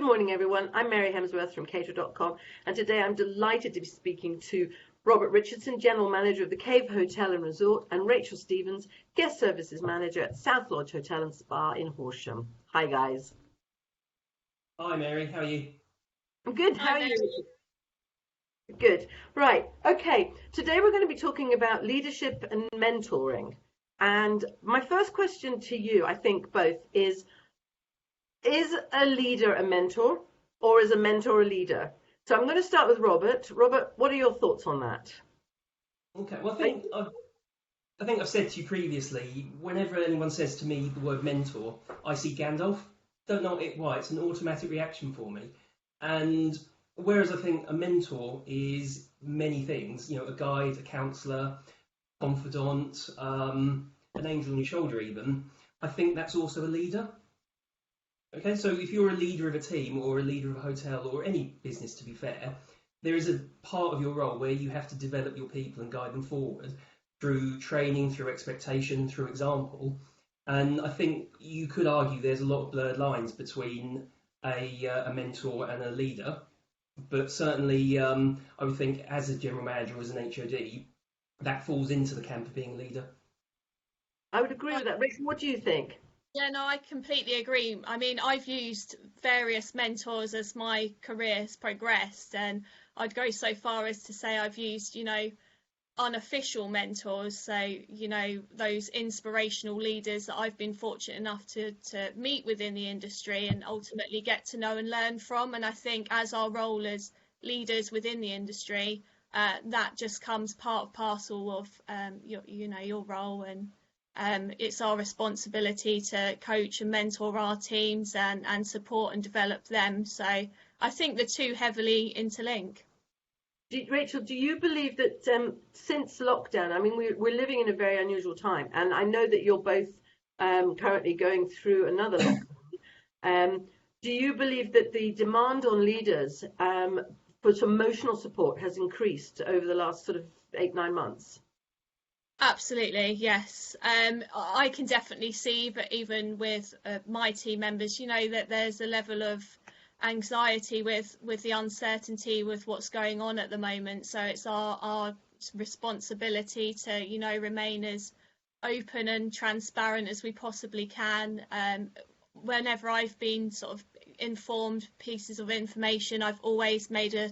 Good morning, everyone. I'm Mary Hemsworth from Cater.com, and today I'm delighted to be speaking to Robert Richardson, General Manager of the Cave Hotel and Resort, and Rachael Stevens, Guest Services Manager at South Lodge Hotel and Spa in Horsham. Hi, guys. Hi, Mary. How are you? I'm good. How are you? Good. Right. Okay. Today we're going to be talking about leadership and mentoring. And my first question to you, I think both, is a leader a mentor, or is a mentor a leader? So I'm going to start with Robert. Robert, what are your thoughts on that? Okay. Well, I think I've said to you previously, whenever anyone says to me the word mentor, I see Gandalf. Don't know why. It's an automatic reaction for me. And whereas I think a mentor is many things, you know, a guide, a counsellor, confidant, an angel on your shoulder even, I think that's also a leader. Okay, so if you're a leader of a team or a leader of a hotel or any business, to be fair, there is a part of your role where you have to develop your people and guide them forward through training, through expectation, through example. And I think you could argue there's a lot of blurred lines between a mentor and a leader. But certainly, I would think as a general manager or as an HOD, that falls into the camp of being a leader. I would agree with that. Rachel, what do you think? Yeah, no, I completely agree. I mean, I've used various mentors as my career has progressed, and I'd go so far as to say I've used, unofficial mentors. So, those inspirational leaders that I've been fortunate enough to meet within the industry and ultimately get to know and learn from. And I think as our role as leaders within the industry, that just comes part and parcel of your role, and it's our responsibility to coach and mentor our teams and support and develop them. So I think the two heavily interlink. Rachel, do you believe that since lockdown, I mean, we're living in a very unusual time, and I know that you're both currently going through another lockdown. Do you believe that the demand on leaders for some emotional support has increased over the last sort of 8-9 months? Absolutely, yes. I can definitely see that even with my team members, that there's a level of anxiety with the uncertainty with what's going on at the moment. So it's our responsibility to, remain as open and transparent as we possibly can. Whenever I've been sort of informed pieces of information, I've always made a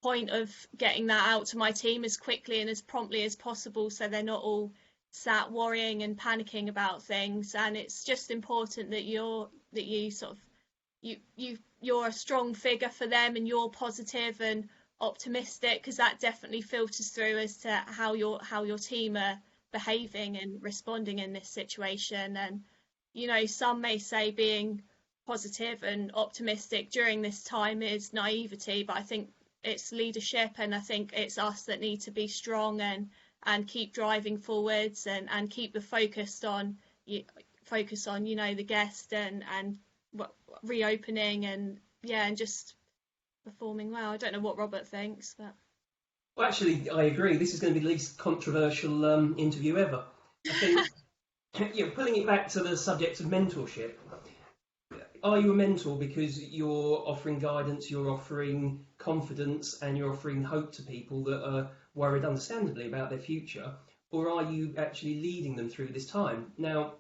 point of getting that out to my team as quickly and as promptly as possible, so they're not all sat worrying and panicking about things. And it's just important that you're a strong figure for them, and you're positive and optimistic, because that definitely filters through as to how your team are behaving and responding in this situation. And some may say being positive and optimistic during this time is naivety, but I think it's leadership, and I think it's us that need to be strong and keep driving forwards and keep the focus on the guest and reopening and just performing well. I don't know what Robert thinks, but Well, actually, I agree. This is going to be the least controversial interview ever. I think, pulling it back to the subject of mentorship. Are you a mentor because you're offering guidance, you're offering confidence, and you're offering hope to people that are worried, understandably, about their future? Or are you actually leading them through this time? Now,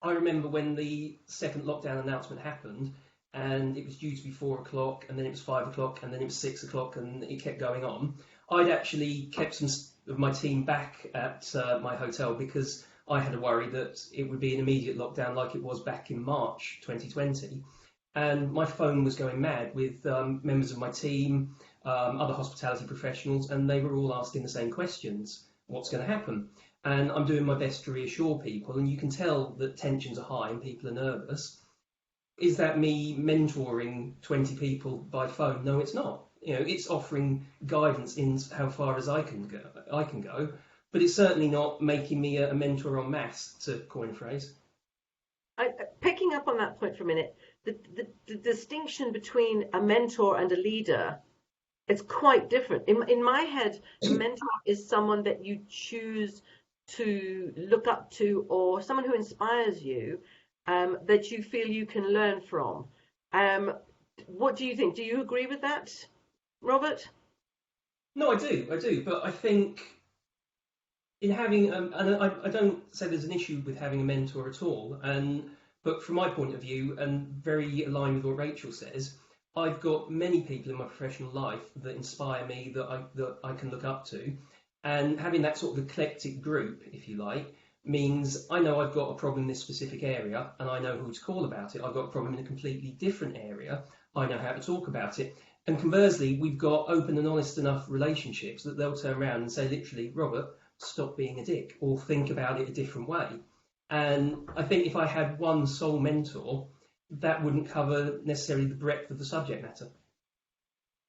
I remember when the second lockdown announcement happened, and it was due to be 4 o'clock, and then it was 5 o'clock, and then it was 6 o'clock, and it kept going on. I'd actually kept some of my team back at my hotel because I had a worry that it would be an immediate lockdown like it was back in March 2020. And my phone was going mad with members of my team, other hospitality professionals, and they were all asking the same questions. What's going to happen? And I'm doing my best to reassure people, and you can tell that tensions are high and people are nervous. Is that me mentoring 20 people by phone? No, it's not. It's offering guidance in how far as I can go. But it's certainly not making me a mentor en masse, to coin a phrase. Picking up on that point for a minute, the distinction between a mentor and a leader, it's quite different. In my head, a mentor is someone that you choose to look up to, or someone who inspires you, that you feel you can learn from. What do you think? Do you agree with that, Robert? No, I do, but I think in having, and I don't say there's an issue with having a mentor at all, but from my point of view, and very aligned with what Rachel says, I've got many people in my professional life that inspire me, that I can look up to, and having that sort of eclectic group, if you like, means I know I've got a problem in this specific area, and I know who to call about it. I've got a problem in a completely different area, I know how to talk about it. And conversely, we've got open and honest enough relationships that they'll turn around and say, literally, Robert, stop being a dick, or think about it a different way. And I think if I had one sole mentor, that wouldn't cover necessarily the breadth of the subject matter.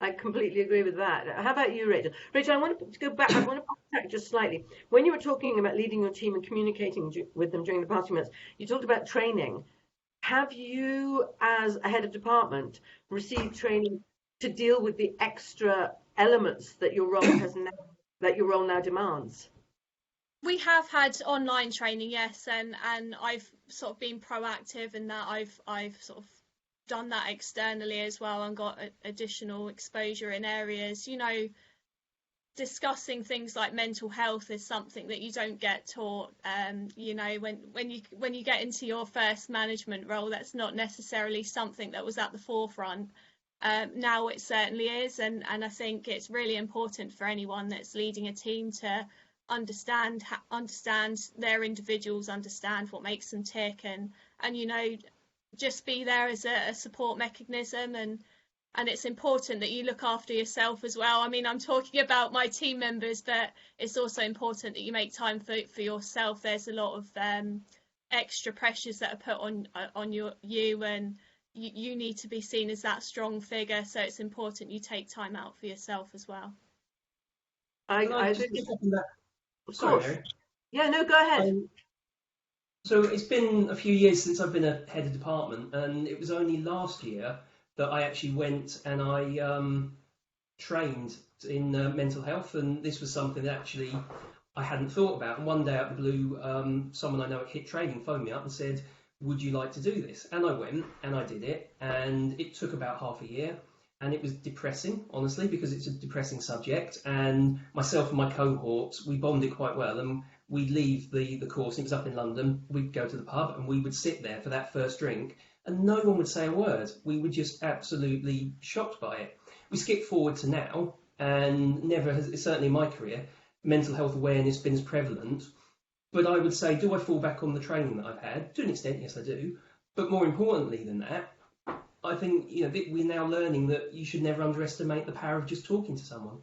I completely agree with that. How about you, Rachel? Rachel, I want to go back. I want to backtrack just slightly. When you were talking about leading your team and communicating with them during the past few months, you talked about training. Have you, as a head of department, received training to deal with the extra elements that your role now demands? We have had online training, yes, and I've sort of been proactive in that. I've sort of done that externally as well and got additional exposure in areas. Discussing things like mental health is something that you don't get taught. When you get into your first management role, that's not necessarily something that was at the forefront. Now it certainly is, and I think it's really important for anyone that's leading a team to understand their individuals, understand what makes them tick, and just be there as a support mechanism. And it's important that you look after yourself as well. I mean, I'm talking about my team members, but it's also important that you make time for yourself. There's a lot of extra pressures that are put on you, and you need to be seen as that strong figure. So it's important you take time out for yourself as well. I think of course. Sorry, yeah, no, go ahead. So it's been a few years since I've been a head of department, and it was only last year that I actually went and I trained in mental health, and this was something that actually I hadn't thought about. And one day out of the blue, someone I know at HIT Training phoned me up and said, would you like to do this? And I went and I did it, and it took about half a year, and it was depressing, honestly, because it's a depressing subject, and myself and my cohorts, we bonded quite well, and we'd leave the course, and it was up in London, we'd go to the pub and we would sit there for that first drink, and no one would say a word. We were just absolutely shocked by it. We skip forward to now, and never has, certainly in my career, mental health awareness been as prevalent. But I would say, do I fall back on the training that I've had? To an extent, yes, I do. But more importantly than that, I think we're now learning that you should never underestimate the power of just talking to someone.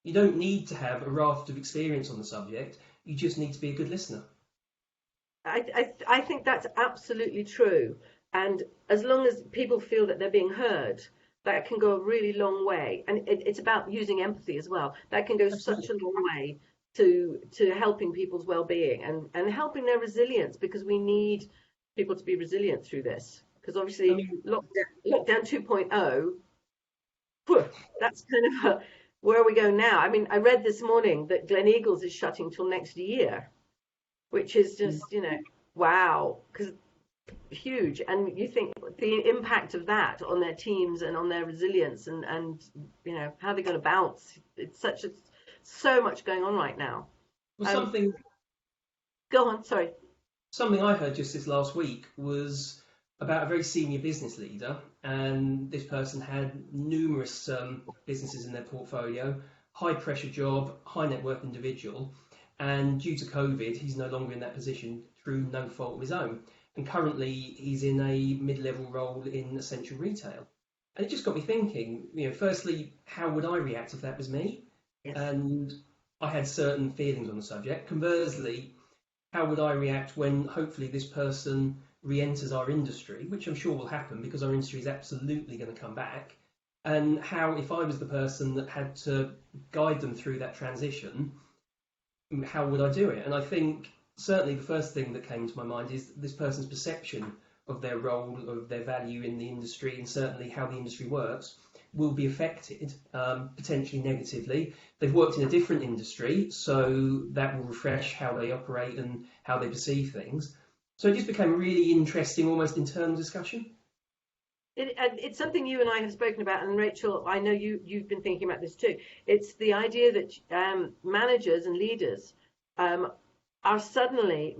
You don't need to have a raft of experience on the subject. You just need to be a good listener. I think that's absolutely true. And as long as people feel that they're being heard, that can go a really long way. And it's about using empathy as well. That can go Absolutely. Such a long way to helping people's well-being and helping their resilience, because we need people to be resilient through this. Because obviously lockdown 2.0, that's kind of where we go now. I mean, I read this morning that Gleneagles is shutting till next year, which is just, wow, because huge. And you think the impact of that on their teams and on their resilience and how they're going to bounce. It's so much going on right now. Well, go on, sorry. Something I heard just this last week was about a very senior business leader, and this person had numerous businesses in their portfolio, high pressure job, high net worth individual, and due to COVID, he's no longer in that position through no fault of his own. And currently he's in a mid-level role in essential retail. And it just got me thinking, firstly, how would I react if that was me? Yes. And I had certain feelings on the subject. Conversely, how would I react when hopefully this person re-enters our industry, which I'm sure will happen because our industry is absolutely going to come back, and how, if I was the person that had to guide them through that transition, how would I do it? And I think certainly the first thing that came to my mind is this person's perception of their role, of their value in the industry, and certainly how the industry works will be affected, potentially negatively. They've worked in a different industry, so that will refresh how they operate and how they perceive things. So it just became a really interesting, almost internal discussion. It's something you and I have spoken about, and Rachel, I know you've been thinking about this too. It's the idea that managers and leaders are suddenly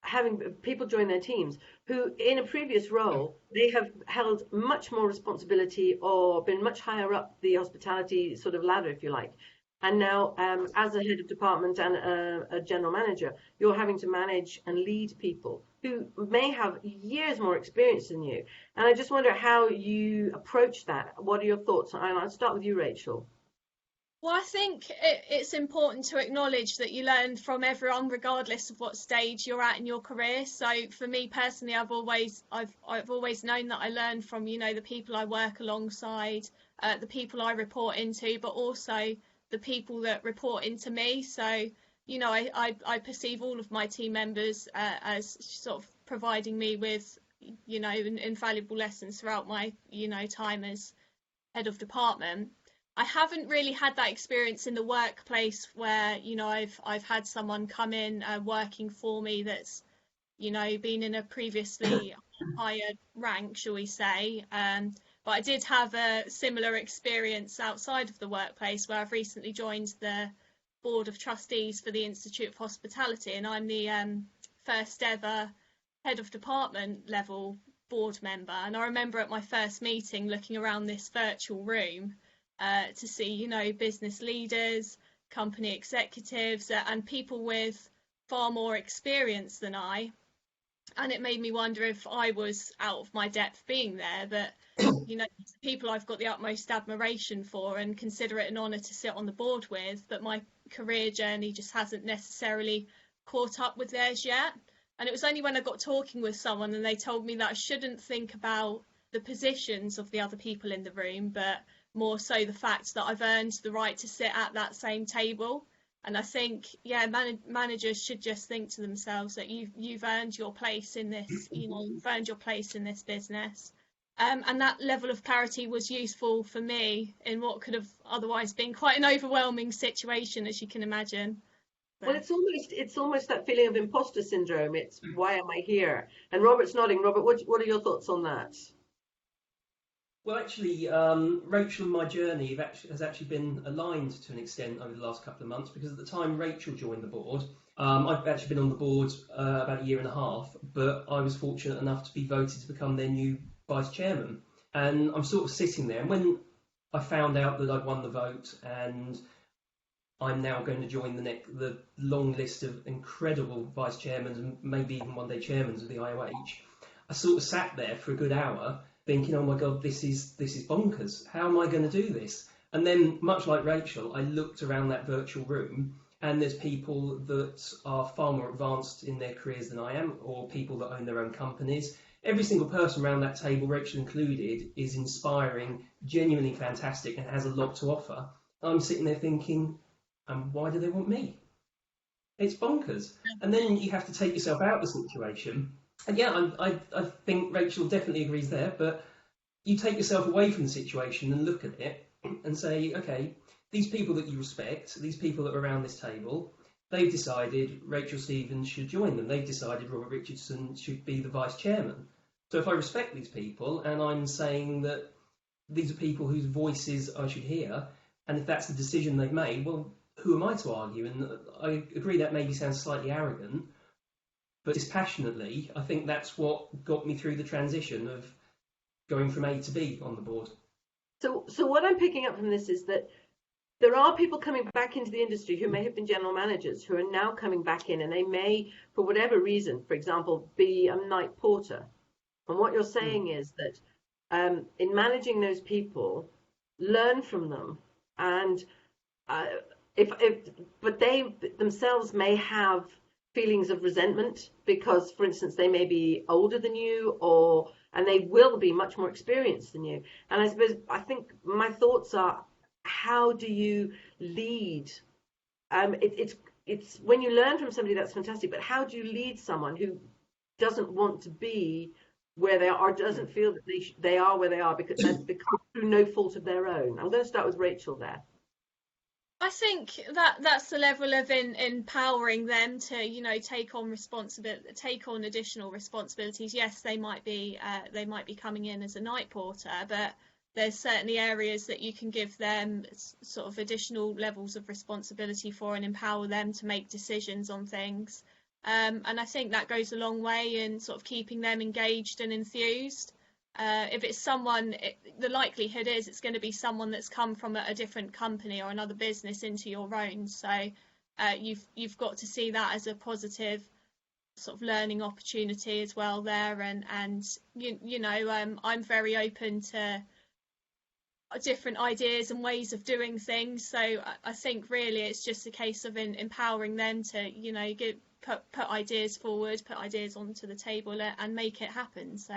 having people join their teams who, in a previous role, they have held much more responsibility or been much higher up the hospitality sort of ladder, if you like. And now, as a head of department and a general manager, you're having to manage and lead people who may have years more experience than you. And I just wonder how you approach that. What are your thoughts? And I'll start with you, Rachel. Well, I think it's important to acknowledge that you learn from everyone, regardless of what stage you're at in your career. So for me personally, I've always known that I learn from, the people I work alongside, the people I report into, but also the people that report into me. So, I perceive all of my team members as sort of providing me with, invaluable lessons throughout my, time as head of department. I haven't really had that experience in the workplace where, I've had someone come in working for me that's, been in a previously higher rank, shall we say. But I did have a similar experience outside of the workplace where I've recently joined the Board of Trustees for the Institute of Hospitality, and I'm the first ever head of department level board member. And I remember at my first meeting looking around this virtual room to see, business leaders, company executives, and people with far more experience than I. And it made me wonder if I was out of my depth being there, but, people I've got the utmost admiration for and consider it an honour to sit on the board with, but my career journey just hasn't necessarily caught up with theirs yet. And it was only when I got talking with someone and they told me that I shouldn't think about the positions of the other people in the room, but more so the fact that I've earned the right to sit at that same table. And I think, managers should just think to themselves that you've earned your place in this, you've earned your place in this business. And that level of clarity was useful for me in what could have otherwise been quite an overwhelming situation, as you can imagine. Well, it's almost that feeling of imposter syndrome. It's why am I here? And Robert's nodding. Robert, what are your thoughts on that? Well, actually, Rachel and my journey has actually been aligned to an extent over the last couple of months, because at the time Rachel joined the board, I've actually been on the board about a year and a half, but I was fortunate enough to be voted to become their new vice chairman. And I'm sort of sitting there, and when I found out that I'd won the vote and I'm now going to join the long list of incredible vice chairmen and maybe even one day chairmen of the IOH, I sort of sat there for a good hour thinking, oh my God, this is bonkers. How am I going to do this? And then, much like Rachel, I looked around that virtual room and there's people that are far more advanced in their careers than I am, or people that own their own companies. Every single person around that table, Rachel included, is inspiring, genuinely fantastic, and has a lot to offer. I'm sitting there thinking, why do they want me? It's bonkers. And then you have to take yourself out of the situation. And yeah, I think Rachel definitely agrees there, but you take yourself away from the situation and look at it and say, okay, these people that you respect, these people that are around this table, they've decided Rachael Stevens should join them. They've decided Robert Richardson should be the vice chairman. So if I respect these people and I'm saying that these are people whose voices I should hear, and if that's the decision they've made, well, who am I to argue? And I agree that maybe sounds slightly arrogant, but dispassionately, I think that's what got me through the transition of going from A to B on the board. So what I'm picking up from this is that there are people coming back into the industry who may have been general managers who are now coming back in, and they may, for whatever reason, for example, be a night porter. And what you're saying is that in managing those people, learn from them, and but they themselves may have feelings of resentment because, for instance, they may be older than you, and they will be much more experienced than you. And I think my thoughts are, how do you lead? It's when you learn from somebody, that's fantastic, but how do you lead someone who doesn't want to be where they are, or doesn't feel that they are where they are because through no fault of their own? I'm going to start with Rachel there. I think that that's the level of empowering them to, take on additional responsibilities. Yes, they might be coming in as a night porter, but there's certainly areas that you can give them sort of additional levels of responsibility for and empower them to make decisions on things. And I think that goes a long way in sort of keeping them engaged and enthused. If it's someone, the likelihood is it's going to be someone that's come from a different company or another business into your own. So you've got to see that as a positive sort of learning opportunity as well there. And I'm very open to different ideas and ways of doing things. So I think really it's just a case of empowering them to put ideas forward, put ideas onto the table, and make it happen. So.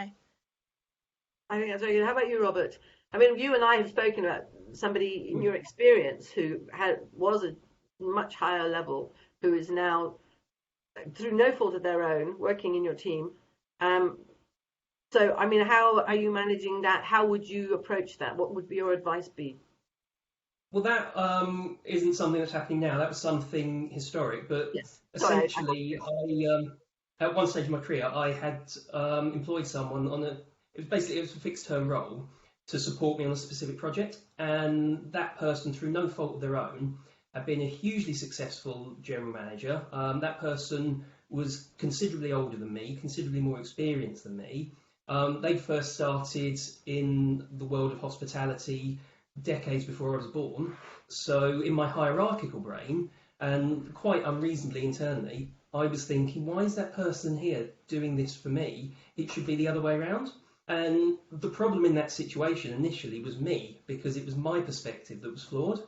I think that's very good. How about you, Robert? I mean, you and I have spoken about somebody in your experience who was a much higher level, who is now, through no fault of their own, working in your team. So, I mean, how are you managing that? How would you approach that? What would your advice be? Well, that isn't something that's happening now. That was something historic, but Yes. essentially, at one stage of my career, I had employed someone on it was a fixed term role to support me on a specific project, and that person, through no fault of their own, had been a hugely successful general manager. That person was considerably older than me, considerably more experienced than me. They'd first started in the world of hospitality decades before I was born. So in my hierarchical brain, and quite unreasonably internally, I was thinking, why is that person here doing this for me? It should be the other way around. And the problem in that situation initially was me, because it was my perspective that was flawed.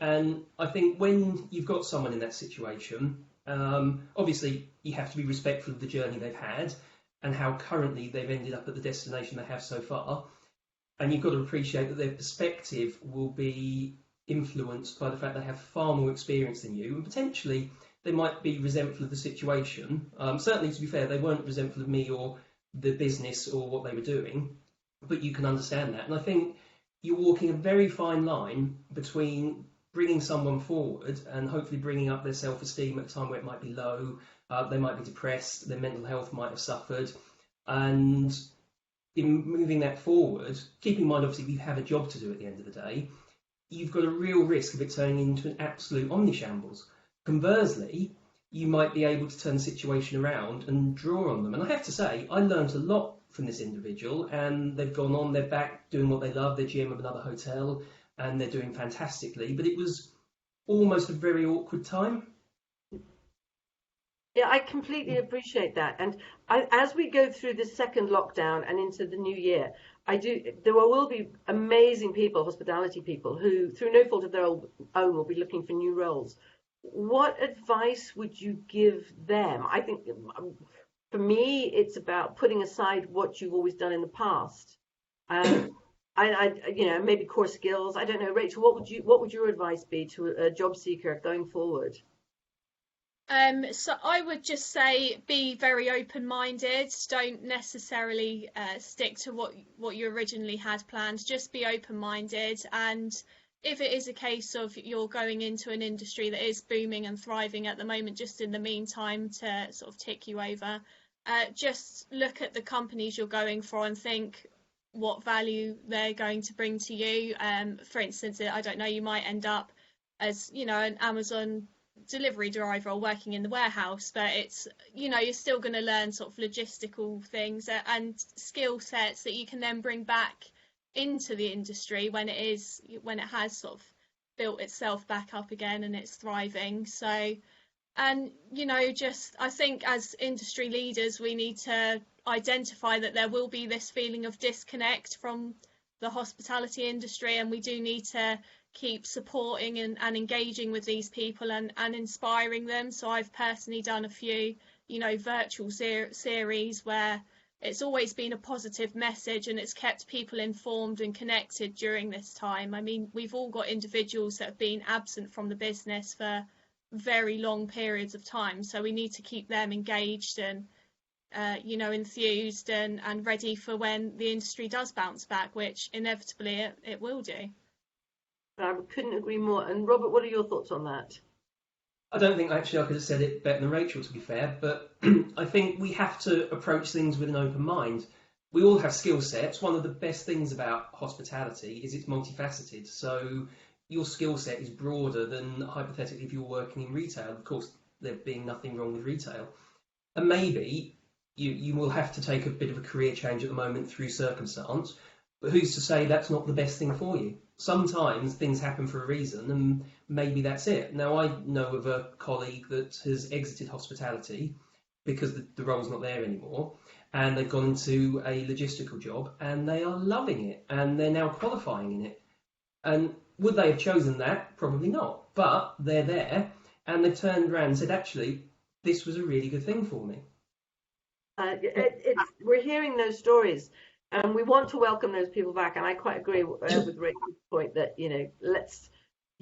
And I think when you've got someone in that situation, obviously you have to be respectful of the journey they've had and how currently they've ended up at the destination they have so far. And you've got to appreciate that their perspective will be influenced by the fact they have far more experience than you, and potentially they might be resentful of the situation. Certainly, to be fair, they weren't resentful of me or the business or what they were doing, but you can understand that. And I think you're walking a very fine line between bringing someone forward and hopefully bringing up their self-esteem at a time where it might be low, they might be depressed, their mental health might have suffered, and in moving that forward, keeping in mind obviously we have a job to do at the end of the day, you've got a real risk of it turning into an absolute omnishambles. Conversely, you might be able to turn the situation around and draw on them. And I have to say, I learned a lot from this individual, and they've gone on, they're back doing what they love, they're GM of another hotel, and they're doing fantastically. But it was almost a very awkward time. Yeah, I completely appreciate that. And as we go through this second lockdown and into the new year, there will be amazing people, hospitality people, who, through no fault of their own, will be looking for new roles. What advice would you give them? I think for me, it's about putting aside what you've always done in the past. Maybe core skills. I don't know, Rachel. What would your advice be to a job seeker going forward? So I would just say be very open-minded. Don't necessarily stick to what you originally had planned. Just be open-minded, and if it is a case of you're going into an industry that is booming and thriving at the moment, just in the meantime to sort of tick you over, just look at the companies you're going for and think what value they're going to bring to you. For instance, I don't know, you might end up as, an Amazon delivery driver or working in the warehouse, but it's, you're still going to learn sort of logistical things and skill sets that you can then bring back into the industry when it has sort of built itself back up again and it's thriving. So, and I think as industry leaders we need to identify that there will be this feeling of disconnect from the hospitality industry, and we do need to keep supporting and engaging with these people and inspiring them. So I've personally done a few virtual series where it's always been a positive message and it's kept people informed and connected during this time. I mean, we've all got individuals that have been absent from the business for very long periods of time, so we need to keep them engaged and enthused and ready for when the industry does bounce back, which inevitably it will do. I couldn't agree more. And Robert, what are your thoughts on that? I don't think actually I could have said it better than Rachel, to be fair, but I think we have to approach things with an open mind. We all have skill sets. One of the best things about hospitality is it's multifaceted. So your skill set is broader than hypothetically if you're working in retail. Of course, there being nothing wrong with retail. And maybe you will have to take a bit of a career change at the moment through circumstance, but who's to say that's not the best thing for you? Sometimes things happen for a reason, and maybe that's it. Now, I know of a colleague that has exited hospitality because the role's not there anymore, and they've gone into a logistical job, and they are loving it, and they're now qualifying in it. And would they have chosen that? Probably not. But they're there, and they've turned around and said, actually, this was a really good thing for me. We're hearing those stories, and we want to welcome those people back. And I quite agree with Rachel's point that, let's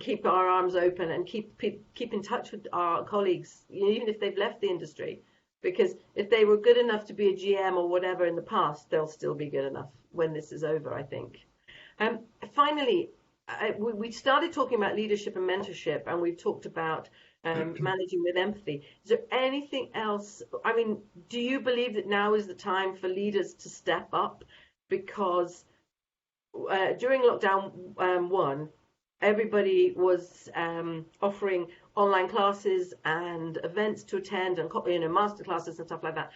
keep our arms open and keep in touch with our colleagues, even if they've left the industry, because if they were good enough to be a GM or whatever in the past, they'll still be good enough when this is over, I think. Finally, we started talking about leadership and mentorship, and we've talked about managing with empathy. Is there anything else? I mean, do you believe that now is the time for leaders to step up? Because during lockdown 1, everybody was offering online classes and events to attend, and master classes and stuff like that.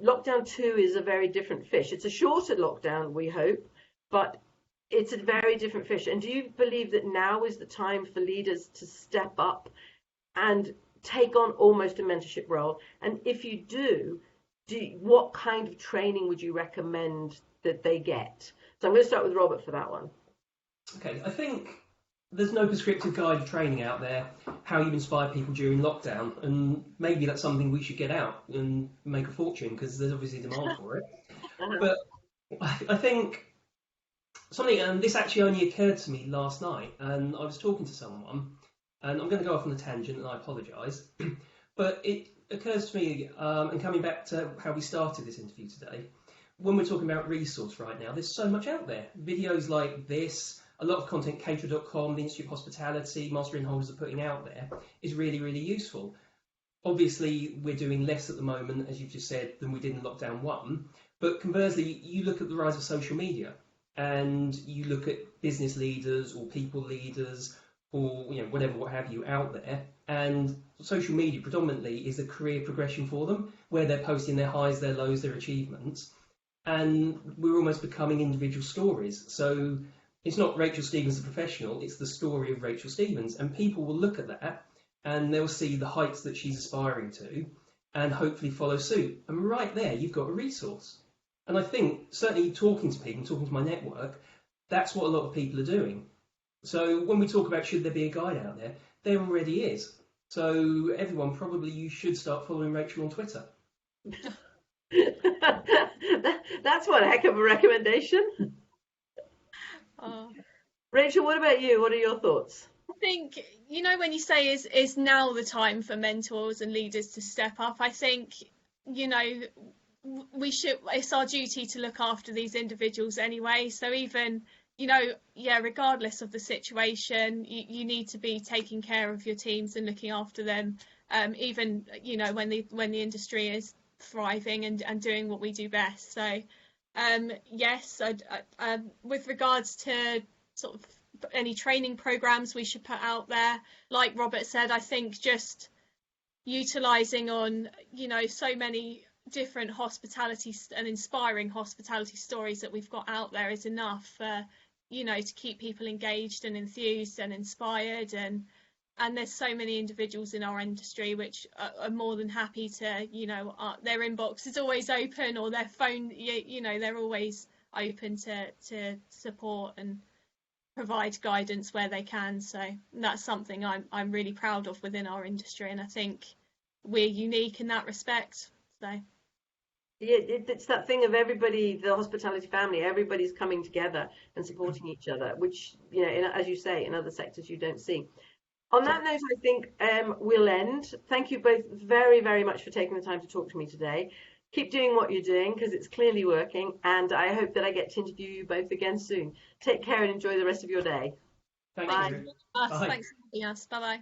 Lockdown 2 is a very different fish. It's a shorter lockdown, we hope, but it's a very different fish. And do you believe that now is the time for leaders to step up and take on almost a mentorship role? And if you do, what kind of training would you recommend that they get? So I'm going to start with Robert for that one. Okay, I think there's no prescriptive guide of training out there, how you inspire people during lockdown, and maybe that's something we should get out and make a fortune, because there's obviously demand for it. But I think something, and this actually only occurred to me last night, and I was talking to someone, and I'm going to go off on a tangent, and I apologise, but it occurs to me, and coming back to how we started this interview today, when we're talking about resource right now, there's so much out there. Videos like this, a lot of content caterer.com, the Institute of Hospitality, Master Inn holders are putting out there is really, really useful. Obviously, we're doing less at the moment, as you've just said, than we did in lockdown 1. But conversely, you look at the rise of social media, and you look at business leaders or people leaders or whatever, what have you, out there, and social media predominantly is a career progression for them, where they're posting their highs, their lows, their achievements, and we're almost becoming individual stories. So it's not Rachael Stevens the professional, it's the story of Rachael Stevens, and people will look at that and they'll see the heights that she's aspiring to and hopefully follow suit. And right there, you've got a resource. And I think, certainly talking to people, talking to my network, that's what a lot of people are doing. So when we talk about should there be a guide out there already is. So everyone, probably you should start following Rachael on Twitter. That's one heck of a recommendation. Rachel, what about you? What are your thoughts? I think, when you say is now the time for mentors and leaders to step up, I think, we should, it's our duty to look after these individuals anyway. So even, regardless of the situation, you need to be taking care of your teams and looking after them, even, when the industry is thriving and doing what we do best. So, yes, with regards to sort of any training programs we should put out there, like Robert said, I think just utilising on, so many different hospitality and inspiring hospitality stories that we've got out there is enough, to keep people engaged and enthused and inspired. And there's so many individuals in our industry which are more than happy to, their inbox is always open, or their phone, they're always open to support and provide guidance where they can. So that's something I'm really proud of within our industry, and I think we're unique in that respect. So yeah, it's that thing of everybody, the hospitality family, everybody's coming together and supporting each other, which, as you say, in other sectors you don't see. On that note, I think we'll end. Thank you both very, very much for taking the time to talk to me today. Keep doing what you're doing, because it's clearly working, and I hope that I get to interview you both again soon. Take care and enjoy the rest of your day. Thank Bye. you. Us. Bye. Thanks for having us. Bye bye.